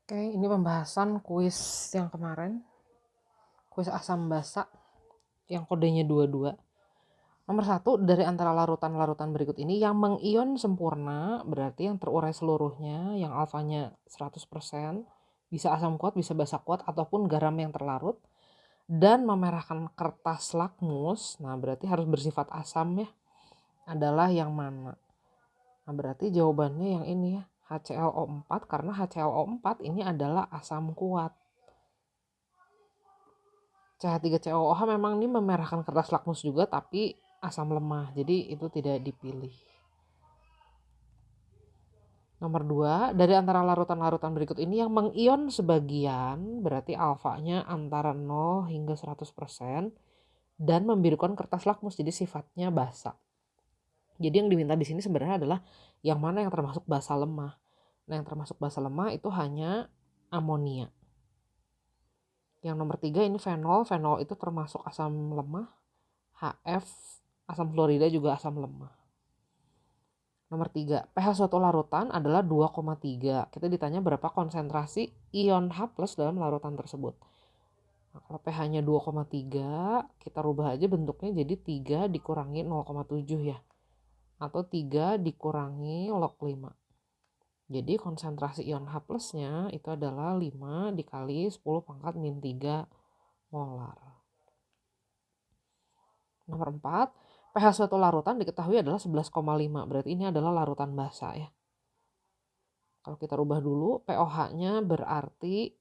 Oke, ini pembahasan kuis yang kemarin, kuis asam basa yang kodenya 22. Nomor 1, dari antara larutan-larutan berikut ini yang mengion sempurna, berarti yang terurai seluruhnya, yang alfanya 100%, bisa asam kuat, bisa basa kuat, ataupun garam yang terlarut, dan memerahkan kertas lakmus, nah berarti harus bersifat asam ya, adalah yang mana? Nah berarti jawabannya yang ini ya, HClO4, karena HClO4 ini adalah asam kuat. CH3COOH memang ini memerahkan kertas lakmus juga, tapi asam lemah, jadi itu tidak dipilih. Nomor 2, dari antara larutan-larutan berikut ini yang mengion sebagian, berarti alfanya antara 0 hingga 100%, dan membirukan kertas lakmus, jadi sifatnya basa. Jadi yang diminta di sini sebenarnya adalah yang mana yang termasuk basa lemah. Nah yang termasuk basa lemah itu hanya amonia. Yang nomor 3 ini fenol, fenol itu termasuk asam lemah. HF, asam fluorida juga asam lemah. Nomor 3, pH suatu larutan adalah 2,3. Kita ditanya berapa konsentrasi ion H+ dalam larutan tersebut. Nah, kalau pH-nya 2,3, kita rubah aja bentuknya jadi 3 dikurangi 0,7 ya. Atau 3 dikurangi log 5. Jadi konsentrasi ion H+-nya itu adalah 5 dikali 10 pangkat min 3 molar. Nomor 4, pH suatu larutan diketahui adalah 11,5. Berarti ini adalah larutan basa ya. Kalau kita rubah dulu, pOH-nya berarti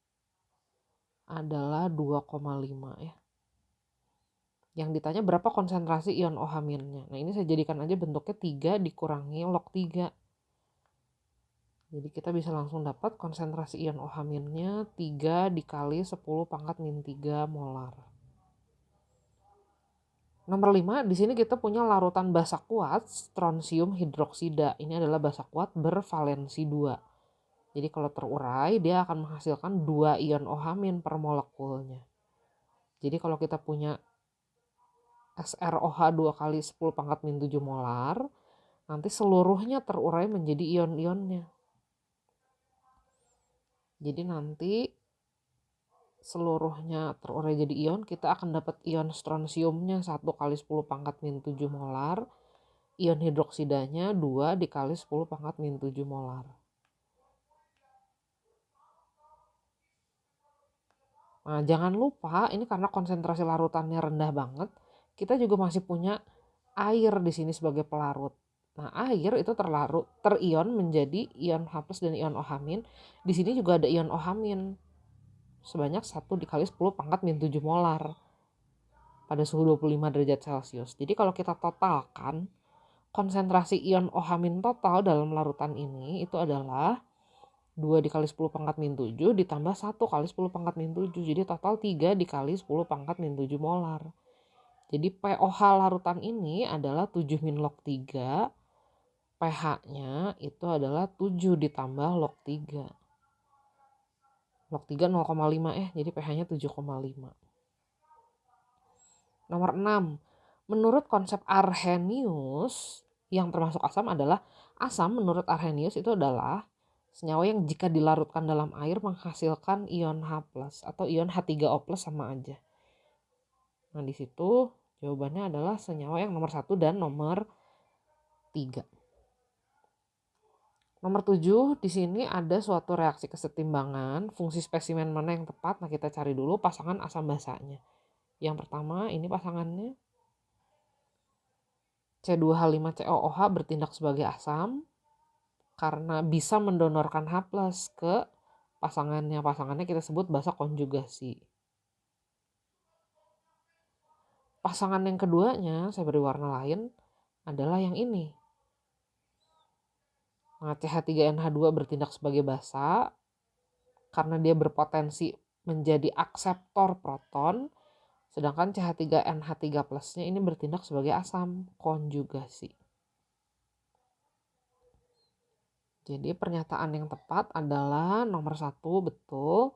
adalah 2,5 ya. Yang ditanya berapa konsentrasi ion OH-nya. Nah ini saya jadikan aja bentuknya 3 dikurangi log 3. Jadi kita bisa langsung dapat konsentrasi ion OH-nya 3 dikali 10 pangkat min 3 molar. Nomor 5, di sini kita punya larutan basa kuat strontium hidroksida. Ini adalah basa kuat bervalensi 2. Jadi kalau terurai dia akan menghasilkan 2 ion OH- per molekulnya. Jadi kalau kita punya SrOH 2 kali 10 pangkat min 7 molar, nanti seluruhnya terurai menjadi ion-ionnya. Jadi nanti seluruhnya terurai jadi ion, kita akan dapat ion strontiumnya 1 kali 10 pangkat min 7 molar, ion hidroksidanya 2 dikali 10 pangkat min 7 molar. Nah jangan lupa ini karena konsentrasi larutannya rendah banget, kita juga masih punya air di sini sebagai pelarut. Nah air itu terion menjadi ion H+ dan ion OH-. Di sini juga ada ion OH- sebanyak 1 dikali 10 pangkat min 7 molar pada suhu 25 derajat Celcius. Jadi kalau kita totalkan konsentrasi ion OH- total dalam larutan ini itu adalah 2 dikali 10 pangkat min 7 ditambah 1 kali 10 pangkat min 7. Jadi total 3 dikali 10 pangkat min 7 molar. Jadi pOH larutan ini adalah 7 min log 3. pH-nya itu adalah 7 ditambah log 3. Log 3 0,5 ya. Jadi pH-nya 7,5. Nomor 6. Menurut konsep Arrhenius, yang termasuk asam adalah asam menurut Arrhenius itu adalah senyawa yang jika dilarutkan dalam air menghasilkan ion H+ atau ion H3O+ sama aja. Nah di situ jawabannya adalah senyawa yang nomor 1 dan nomor 3. Nomor 7, di sini ada suatu reaksi kesetimbangan, fungsi spesimen mana yang tepat. Nah kita cari dulu pasangan asam basanya. Yang pertama ini pasangannya C2H5COOH bertindak sebagai asam karena bisa mendonorkan H+ ke pasangannya. Pasangannya kita sebut basa konjugasi. Pasangan yang keduanya, saya beri warna lain, adalah yang ini. Nah, CH3NH2 bertindak sebagai basa karena dia berpotensi menjadi akseptor proton, sedangkan CH3NH3+-nya ini bertindak sebagai asam konjugasi. Jadi pernyataan yang tepat adalah nomor 1 betul,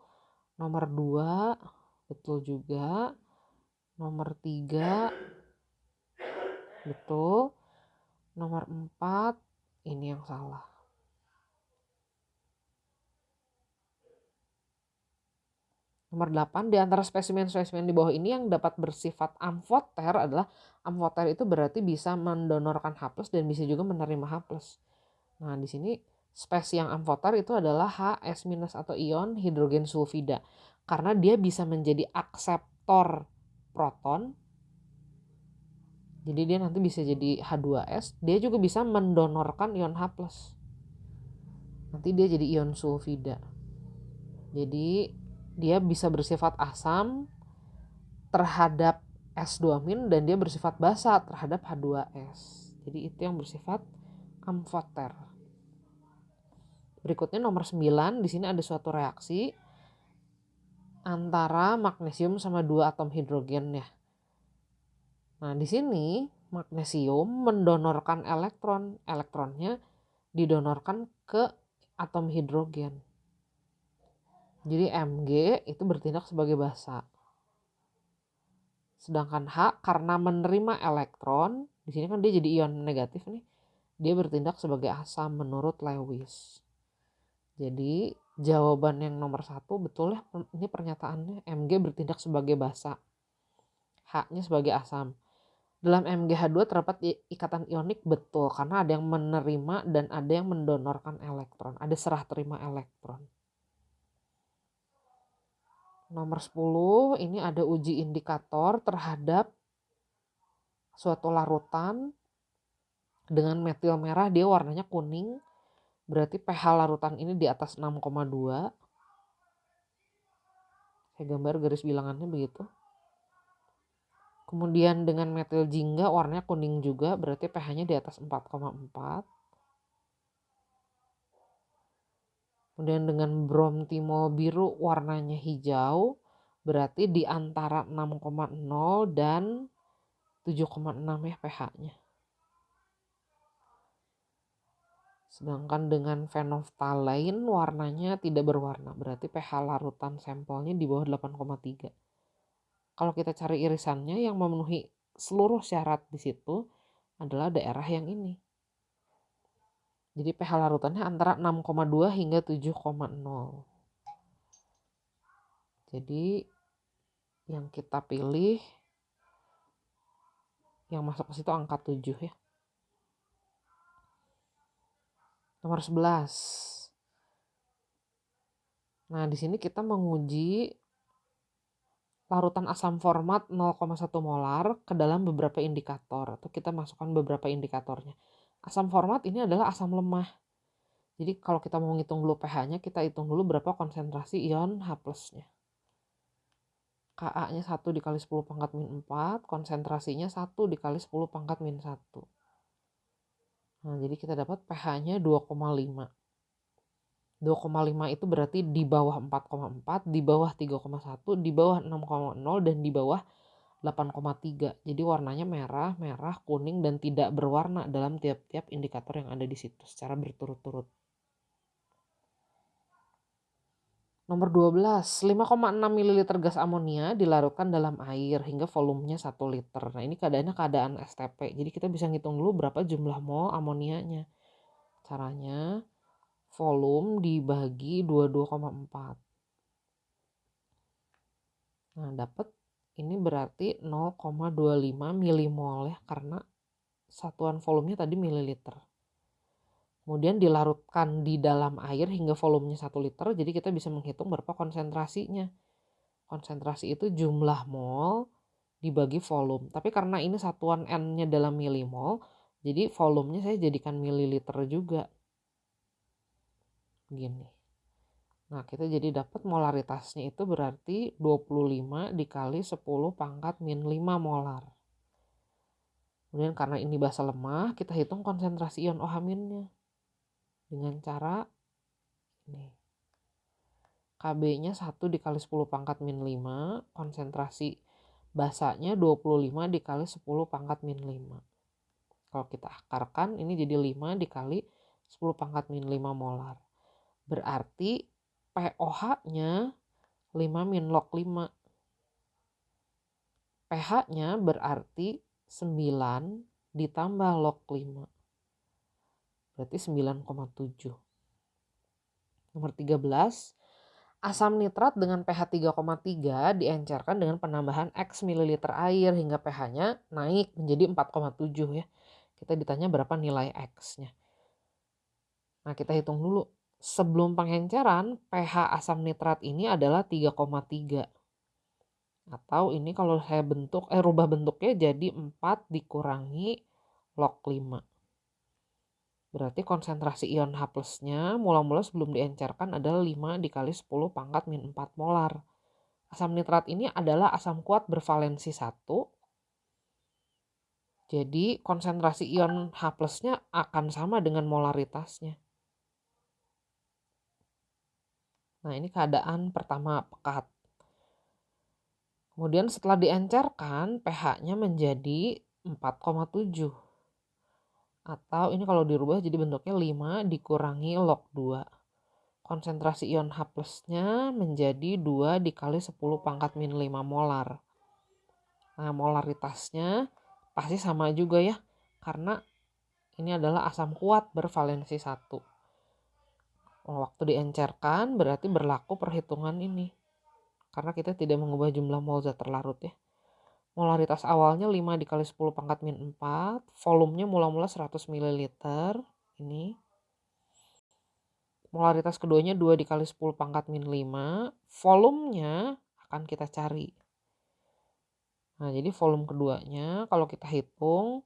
nomor 2 betul juga, nomor 3 betul, nomor 4 ini yang salah. Nomor 8, di antara spesimen-spesimen di bawah ini yang dapat bersifat amfoter adalah amfoter itu berarti bisa mendonorkan H+ dan bisa juga menerima H+. Nah, di sini spesies yang amfoter itu adalah Hs- atau ion hidrogen sulfida. Karena dia bisa menjadi akseptor proton. Jadi dia nanti bisa jadi H2S, dia juga bisa mendonorkan ion H+. Nanti dia jadi ion sulfida. Jadi dia bisa bersifat asam terhadap S2- dan dia bersifat basa terhadap H2S. Jadi itu yang bersifat amfoter. Berikutnya nomor 9, di sini ada suatu reaksi antara magnesium sama 2 atom hidrogen ya. Nah, di sini magnesium mendonorkan elektron, elektronnya didonorkan ke atom hidrogen. Jadi Mg itu bertindak sebagai basa. Sedangkan H karena menerima elektron, di sini kan dia jadi ion negatif nih. Dia bertindak sebagai asam menurut Lewis. Jadi jawaban yang nomor 1 betul ya, ini pernyataannya Mg bertindak sebagai basa. H-nya sebagai asam. Dalam MgH2 terdapat ikatan ionik betul karena ada yang menerima dan ada yang mendonorkan elektron. Ada serah terima elektron. Nomor 10, ini ada uji indikator terhadap suatu larutan dengan metil merah, dia warnanya kuning. Berarti pH larutan ini di atas 6,2. Saya gambar garis bilangannya begitu. Kemudian dengan metil jingga warnanya kuning juga, berarti pH-nya di atas 4,4. Kemudian dengan brom timol biru warnanya hijau, berarti di antara 6,0 dan 7,6 ya pH-nya. Sedangkan dengan phenolphthalein warnanya tidak berwarna, berarti pH larutan sampelnya di bawah 8,3. Kalau kita cari irisannya yang memenuhi seluruh syarat di situ adalah daerah yang ini. Jadi pH larutannya antara 6,2 hingga 7,0. Jadi yang kita pilih yang masuk ke situ angka 7 ya. Nomor 11. Nah, di sini kita menguji larutan asam format 0,1 molar ke dalam beberapa indikator, atau kita masukkan beberapa indikatornya. Asam format ini adalah asam lemah. Jadi kalau kita mau ngitung dulu pH-nya, kita hitung dulu berapa konsentrasi ion H+-nya. Ka-nya 1 dikali 10 pangkat min 4, konsentrasinya 1 dikali 10 pangkat min 1. Nah, jadi kita dapat pH-nya 2,5. 2,5 itu berarti di bawah 4,4, di bawah 3,1, di bawah 6,0, dan di bawah 8,3. Jadi warnanya merah, merah, kuning, dan tidak berwarna dalam tiap-tiap indikator yang ada di situ secara berturut-turut. Nomor 12, 5,6 ml gas amonia dilarutkan dalam air hingga volumenya 1 liter. Nah, ini keadaannya keadaan STP. Jadi kita bisa ngitung dulu berapa jumlah mol amonianya. Caranya volume dibagi 22,4. Nah, dapat ini berarti 0,25 milimol ya, karena satuan volumenya tadi mililiter. Kemudian dilarutkan di dalam air hingga volumenya 1 liter, jadi kita bisa menghitung berapa konsentrasinya. Konsentrasi itu jumlah mol dibagi volume. Tapi karena ini satuan N-nya dalam milimol, jadi volumenya saya jadikan mililiter juga. Gini. Nah, kita jadi dapat molaritasnya itu berarti 25 dikali 10 pangkat min 5 molar. Kemudian karena ini basa lemah, kita hitung konsentrasi ion OH-nya. Dengan cara ini. Kb-nya 1 dikali 10 pangkat min 5, konsentrasi basanya 25 dikali 10 pangkat min 5. Kalau kita akarkan ini jadi 5 dikali 10 pangkat min 5 molar. Berarti POH-nya 5 min log 5. pH-nya berarti 9 ditambah log 5. Berarti 9,7. Nomor 13, Asam nitrat dengan pH 3,3 diencerkan dengan penambahan X mililiter air hingga pH-nya naik menjadi 4,7 ya. Kita ditanya berapa nilai X-nya. Nah, kita hitung dulu. Sebelum pengenceran, pH asam nitrat ini adalah 3,3. Atau ini kalau saya rubah bentuknya jadi 4 dikurangi log 5. Berarti konsentrasi ion H plusnya mula-mula sebelum diencerkan adalah 5 dikali 10 pangkat min 4 molar. Asam nitrat ini adalah asam kuat bervalensi 1. Jadi konsentrasi ion H plusnya akan sama dengan molaritasnya. Nah, ini keadaan pertama pekat. Kemudian setelah diencerkan pH-nya menjadi 4,7. Atau ini kalau dirubah jadi bentuknya 5 dikurangi log 2. Konsentrasi ion H plusnya menjadi 2 dikali 10 pangkat min 5 molar. Nah, molaritasnya pasti sama juga ya. Karena ini adalah asam kuat bervalensi 1. Waktu diencerkan berarti berlaku perhitungan ini. Karena kita tidak mengubah jumlah mol zat terlarut ya. Molaritas awalnya 5 dikali 10 pangkat min 4. Volumenya mula-mula 100 ml. Ini. Molaritas keduanya 2 dikali 10 pangkat min 5. Volumenya akan kita cari. Nah, jadi volume keduanya kalau kita hitung.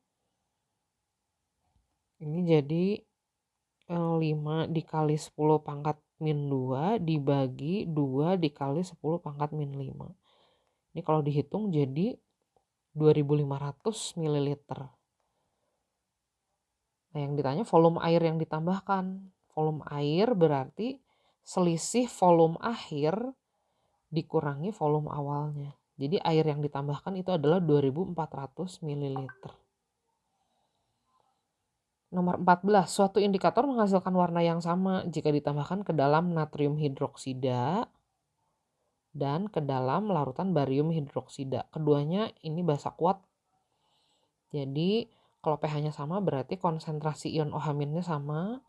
Ini jadi 5 dikali 10 pangkat min 2 dibagi 2 dikali 10 pangkat min 5. Ini kalau dihitung jadi 2500 ml. Nah, yang ditanya volume air yang ditambahkan. Volume air berarti selisih volume akhir dikurangi volume awalnya. Jadi air yang ditambahkan itu adalah 2400 ml. Nomor 14, suatu indikator menghasilkan warna yang sama jika ditambahkan ke dalam natrium hidroksida dan ke dalam larutan barium hidroksida. Keduanya ini basa kuat. Jadi kalau pH-nya sama berarti konsentrasi ion OH- sama.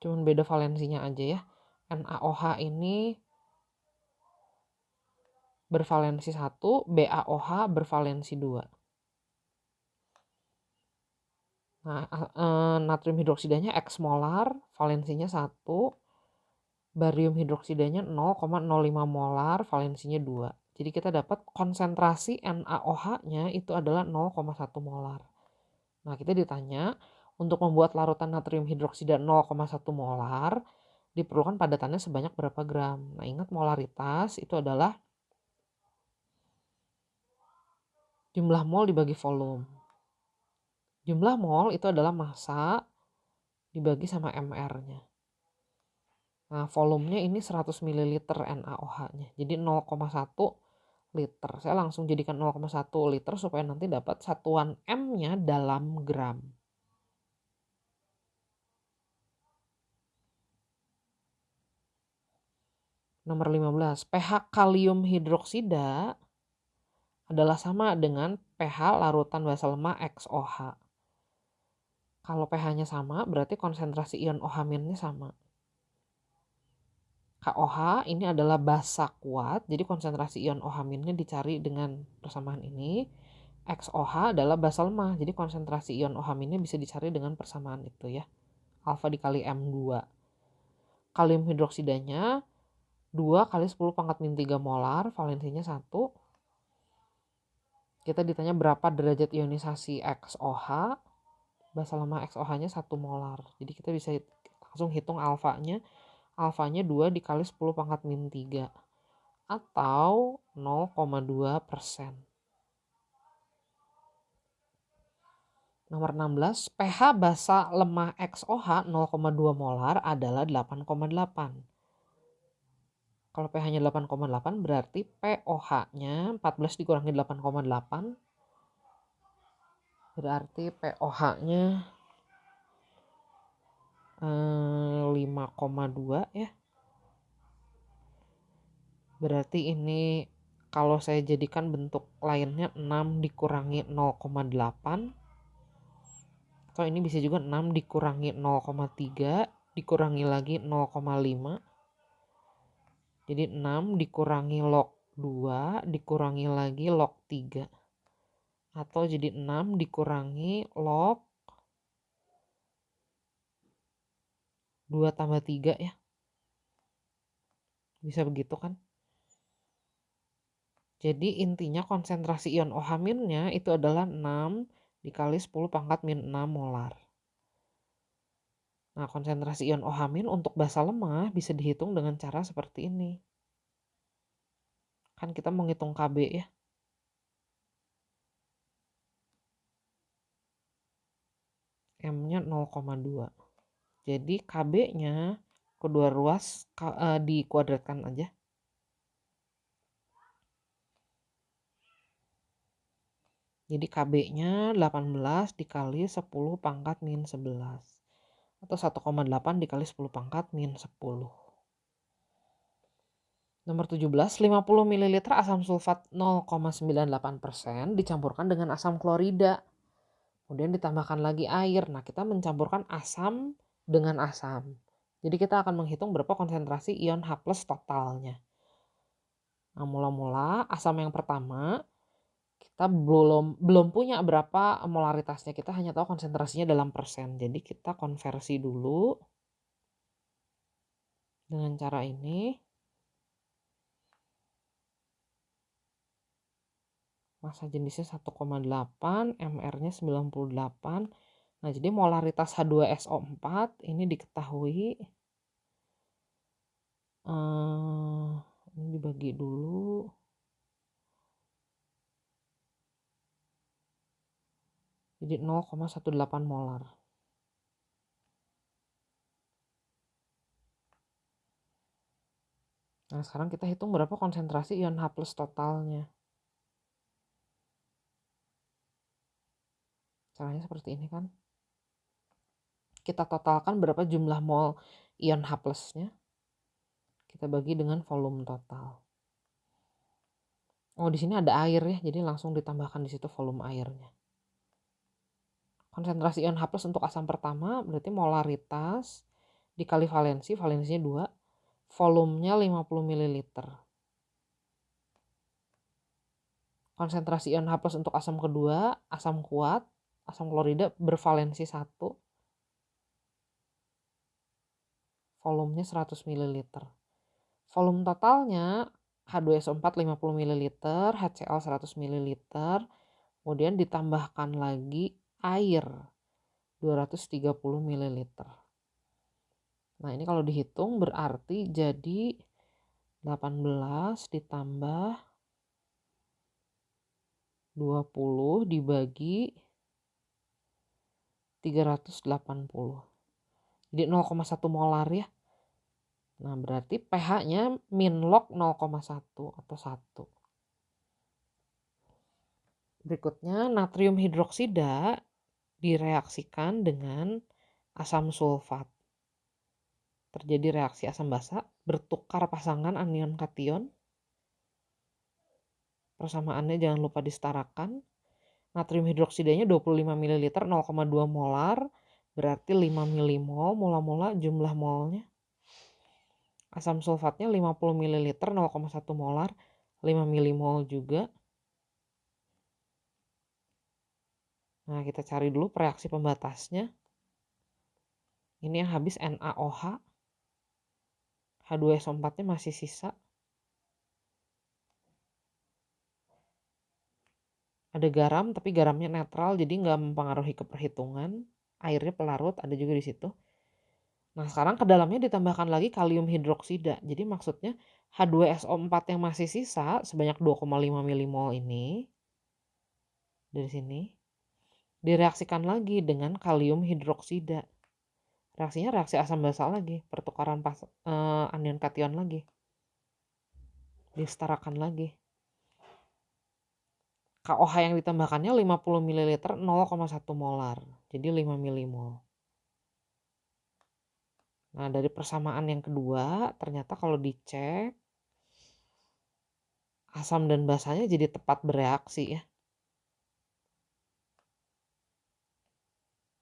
Cuman beda valensinya aja ya. NaOH ini bervalensi 1, BaOH bervalensi 2. Nah, natrium hidroksidanya X molar, valensinya 1. Barium hidroksidanya 0,05 molar, valensinya 2. Jadi kita dapat konsentrasi NaOH-nya itu adalah 0,1 molar. Nah, kita ditanya untuk membuat larutan natrium hidroksida 0,1 molar diperlukan padatannya sebanyak berapa gram. Nah, ingat molaritas itu adalah jumlah mol dibagi volume. Jumlah mol itu adalah massa dibagi sama MR-nya. Nah, volumenya ini 100 ml NaOH-nya. Jadi 0,1 liter. Saya langsung jadikan 0,1 liter supaya nanti dapat satuan M-nya dalam gram. Nomor 15, pH kalium hidroksida adalah sama dengan pH larutan basa lemah XOH. Kalau pH-nya sama berarti konsentrasi ion OH- sama. KOH ini adalah basa kuat, jadi konsentrasi ion OH- dicari dengan persamaan ini. XOH adalah basa lemah, jadi konsentrasi ion OH- bisa dicari dengan persamaan itu ya. Alfa dikali M2. Kalium hidroksidanya 2 kali 10 pangkat min 3 molar, valensinya 1. Kita ditanya berapa derajat ionisasi XOH. Basa lemah XOH-nya 1 molar. Jadi kita bisa langsung hitung alfanya. Alfanya 2 dikali 10 pangkat min 3. Atau 0,2%. Nomor 16, pH basa lemah XOH 0,2 molar adalah 8,8. Kalau pH-nya 8,8 berarti POH-nya 14 dikurangi 8,8 berarti POH-nya 5,2 ya. Berarti ini kalau saya jadikan bentuk lainnya 6 dikurangi 0,8. Atau ini bisa juga 6 dikurangi 0,3 dikurangi lagi 0,5. Jadi 6 dikurangi log 2 dikurangi lagi log 3. Atau jadi 6 dikurangi log 2 tambah 3 ya. Bisa begitu kan? Jadi intinya konsentrasi ion OH- itu adalah 6 dikali 10 pangkat min 6 molar. Nah, konsentrasi ion OH- untuk basa lemah bisa dihitung dengan cara seperti ini. Kan kita menghitung Kb ya. M-nya 0,2. Jadi Kb-nya kedua ruas dikuadratkan aja. Jadi Kb-nya 18 dikali 10 pangkat min 11. Atau 1,8 dikali 10 pangkat min 10. Nomor 17, 50 ml asam sulfat 0,98% dicampurkan dengan asam klorida. Kemudian ditambahkan lagi air. Nah, kita mencampurkan asam dengan asam. Jadi kita akan menghitung berapa konsentrasi ion H+ totalnya. Nah, mula-mula asam yang pertama kita belum punya berapa molaritasnya. Kita hanya tahu konsentrasinya dalam persen. Jadi kita konversi dulu dengan cara ini. Massa jenisnya 1,8, MR-nya 98. Nah, jadi molaritas H2SO4 ini diketahui. Ini dibagi dulu. Jadi 0,18 molar. Nah, sekarang kita hitung berapa konsentrasi ion H+ totalnya. Caranya seperti ini kan. Kita totalkan berapa jumlah mol ion H+-nya. Kita bagi dengan volume total. Oh, di sini ada air ya, jadi langsung ditambahkan di situ volume airnya. Konsentrasi ion H+ untuk asam pertama berarti molaritas dikali valensinya 2, volumenya 50 ml. Konsentrasi ion H+ untuk asam kedua, asam kuat, asam klorida bervalensi 1, volumenya 100 ml. Volume totalnya H2SO4 50 ml, HCl 100 ml, kemudian ditambahkan lagi air 230 ml. Nah, ini kalau dihitung berarti jadi 18 ditambah 20 dibagi 380. Jadi 0,1 molar ya. Nah, berarti pH-nya min log 0,1 atau 1. Berikutnya natrium hidroksida direaksikan dengan asam sulfat. Terjadi reaksi asam basa, bertukar pasangan anion kation. Persamaannya jangan lupa disetarakan. Natrium hidroksidanya 25 ml 0,2 molar, berarti 5 milimol mula-mula jumlah molnya. Asam sulfatnya 50 ml 0,1 molar, 5 milimol juga. Nah, kita cari dulu reaksi pembatasnya. Ini yang habis NaOH. H2SO4-nya masih sisa. Ada garam, tapi garamnya netral, jadi nggak mempengaruhi ke perhitungan. Airnya pelarut, ada juga di situ. Nah, sekarang ke dalamnya ditambahkan lagi kalium hidroksida. Jadi maksudnya H2SO4 yang masih sisa sebanyak 2,5 milimol ini dari sini direaksikan lagi dengan kalium hidroksida. Reaksinya reaksi asam basa lagi, pertukaran anion kation lagi. Disetarakan lagi. KOH yang ditambahkannya 50 ml 0,1 molar. Jadi 5 milimol. Nah, dari persamaan yang kedua, ternyata kalau dicek asam dan basanya jadi tepat bereaksi ya.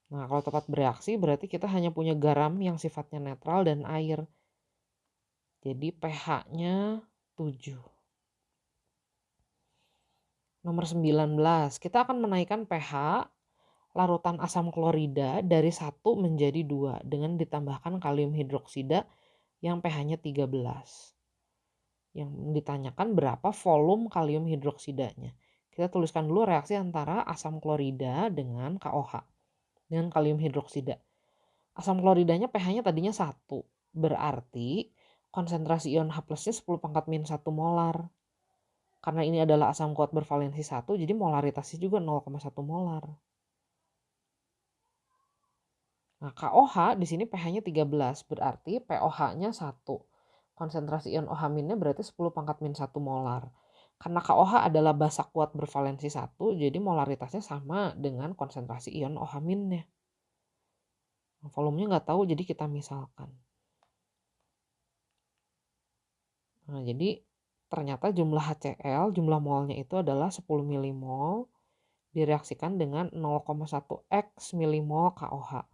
Nah, kalau tepat bereaksi berarti kita hanya punya garam yang sifatnya netral dan air. Jadi pH-nya 7. Nomor 19, kita akan menaikkan pH larutan asam klorida dari 1 menjadi 2 dengan ditambahkan kalium hidroksida yang pH-nya 13. Yang ditanyakan berapa volume kalium hidroksidanya. Kita tuliskan dulu reaksi antara asam klorida dengan KOH, dengan kalium hidroksida. Asam kloridanya pH-nya tadinya 1, berarti konsentrasi ion H plusnya 10 pangkat min 1 molar. Karena ini adalah asam kuat bervalensi 1, jadi molaritasnya juga 0,1 molar. Nah, KOH di sini pH-nya 13, berarti POH-nya 1. Konsentrasi ion OH- berarti 10 pangkat min 1 molar. Karena KOH adalah basa kuat bervalensi 1, jadi molaritasnya sama dengan konsentrasi ion OH-nya. Nah, volumenya nggak tahu, jadi kita misalkan. Nah, jadi ternyata jumlah HCl, jumlah molnya itu adalah 10 milimol direaksikan dengan 0,1 X milimol KOH.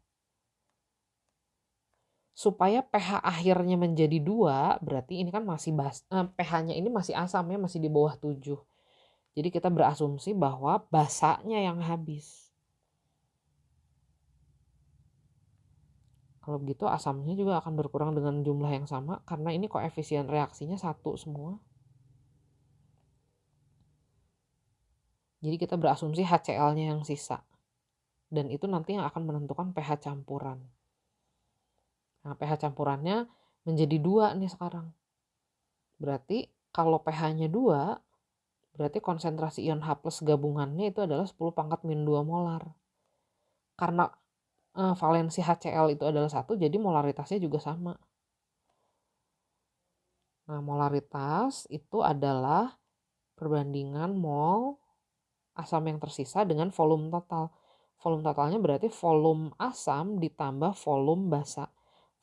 Supaya pH akhirnya menjadi 2, berarti ini kan masih pH-nya ini masih asam ya, masih di bawah 7. Jadi kita berasumsi bahwa basanya yang habis. Kalau begitu asamnya juga akan berkurang dengan jumlah yang sama karena ini koefisien reaksinya 1 semua. Jadi kita berasumsi HCl-nya yang sisa. Dan itu nanti yang akan menentukan pH campuran. Nah, pH campurannya menjadi 2 nih sekarang. Berarti kalau pH-nya 2, berarti konsentrasi ion H plus gabungannya itu adalah 10 pangkat min 2 molar. Karena valensi HCl itu adalah 1, jadi molaritasnya juga sama. Nah, molaritas itu adalah perbandingan mol asam yang tersisa dengan volume total. Volume totalnya berarti volume asam ditambah volume basa.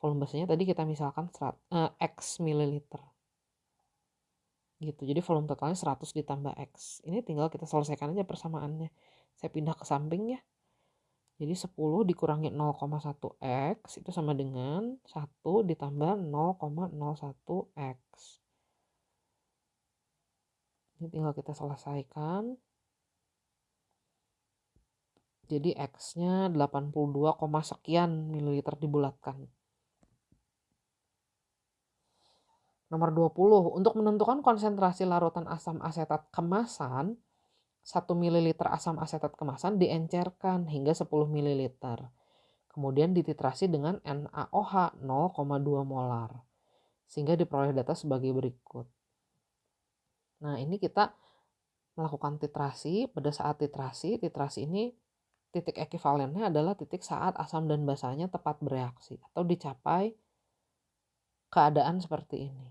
Volume basanya tadi kita misalkan X mililiter. Gitu. Jadi volume totalnya 100 ditambah X. Ini tinggal kita selesaikan aja persamaannya. Saya pindah ke samping ya. Jadi 10 dikurangi 0,1 X itu sama dengan 1 ditambah 0,01 X. Ini tinggal kita selesaikan. Jadi X-nya 82, sekian mililiter dibulatkan. Nomor 20, untuk menentukan konsentrasi larutan asam asetat kemasan, 1 ml asam asetat kemasan diencerkan hingga 10 ml. Kemudian dititrasi dengan NaOH 0,2 molar. Sehingga diperoleh data sebagai berikut. Nah, ini kita melakukan titrasi. Pada saat titrasi ini titik ekivalennya adalah titik saat asam dan basanya tepat bereaksi atau dicapai keadaan seperti ini.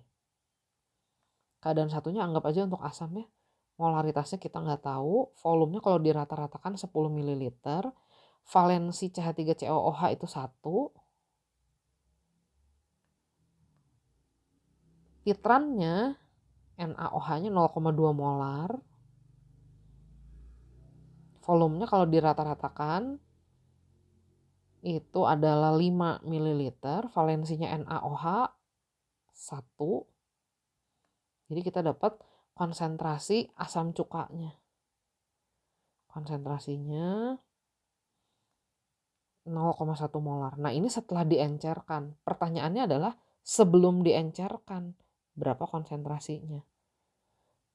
Keadaan satunya anggap aja untuk asam ya. Molaritasnya kita nggak tahu. Volumenya kalau dirata-ratakan 10 ml. Valensi CH3COOH itu 1. Titrannya NaOH-nya 0,2 molar. Volumenya kalau dirata-ratakan itu adalah 5 ml. Valensinya NaOH 1. Jadi kita dapat konsentrasi asam cukanya. Konsentrasinya 0,1 molar. Nah, ini setelah diencerkan. Pertanyaannya adalah sebelum diencerkan berapa konsentrasinya.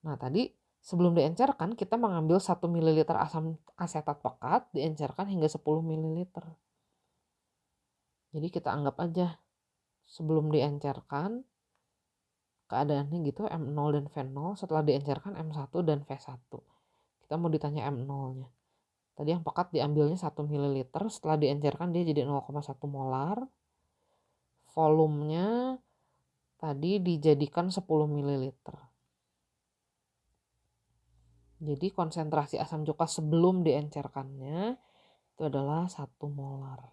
Nah, tadi sebelum diencerkan kita mengambil 1 ml asam asetat pekat diencerkan hingga 10 ml. Jadi kita anggap aja sebelum diencerkan keadaannya gitu M0 dan V0, setelah diencerkan M1 dan V1. Kita mau ditanya M0-nya. Tadi yang pekat diambilnya 1 ml, setelah diencerkan dia jadi 0,1 molar. Volumenya tadi dijadikan 10 ml. Jadi konsentrasi asam cuka sebelum diencerkannya itu adalah 1 molar.